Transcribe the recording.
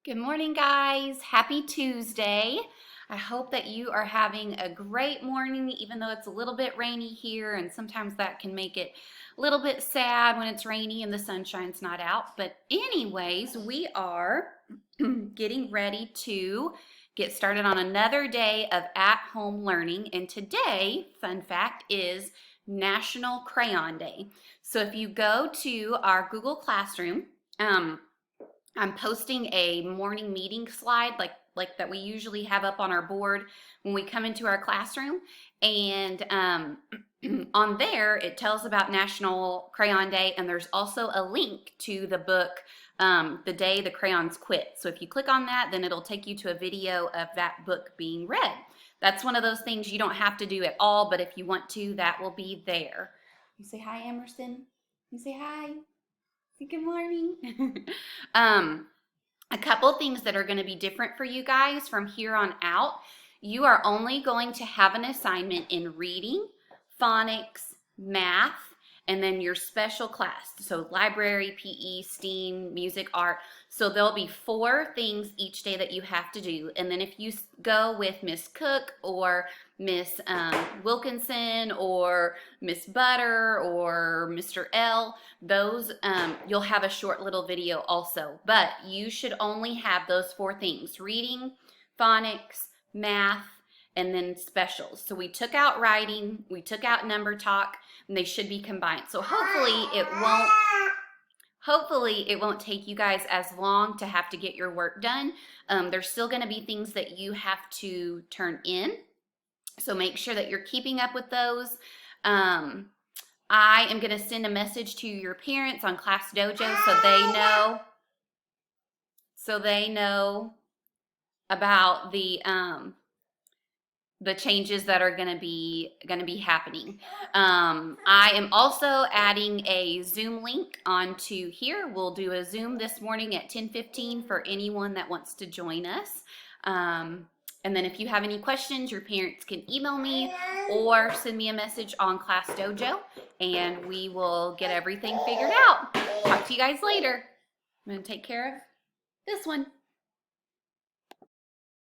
Good morning, guys. Happy Tuesday. I hope that you are having a great morning, even though it's a little bit rainy here, and sometimes that can make it a little bit sad when it's rainy and the sunshine's not out. But anyways, we are getting ready to get started on another day of at-home learning. And today, fun fact, is National Crayon Day. So if you go to our Google Classroom, I'm posting a morning meeting slide like that we usually have up on our board when we come into our classroom. And on there, it tells about National Crayon Day, and there's also a link to the book, The Day the Crayons Quit. So if you click on that, then it'll take you to a video of that book being read. That's one of those things you don't have to do at all, but if you want to, that will be there. You say hi, Emerson. You say hi. Good morning. A couple things that are going to be different for you guys from here on out. You are only going to have an assignment in reading, phonics, math, and then your special class. So library, PE, STEAM, music, art. So there'll be 4 things each day that you have to do. And then if you go with Miss Cook or Miss Wilkinson or Miss Butter or Mr. L, those you'll have a short little video also. But you should only have those 4 things: reading, phonics, math, and then specials. So we took out writing, we took out number talk, and they should be combined. So hopefully it won't take you guys as long to have to get your work done. There's still going to be things that you have to turn in. So make sure that you're keeping up with those. I am going to send a message to your parents on Class Dojo so they know about the changes that are going to be happening. I am also adding a Zoom link onto here. We'll do a Zoom this morning at 10:15 for anyone that wants to join us. And then if you have any questions, your parents can email me or send me a message on Class Dojo, and we will get everything figured out. Talk to you guys later. I'm going to take care of this one.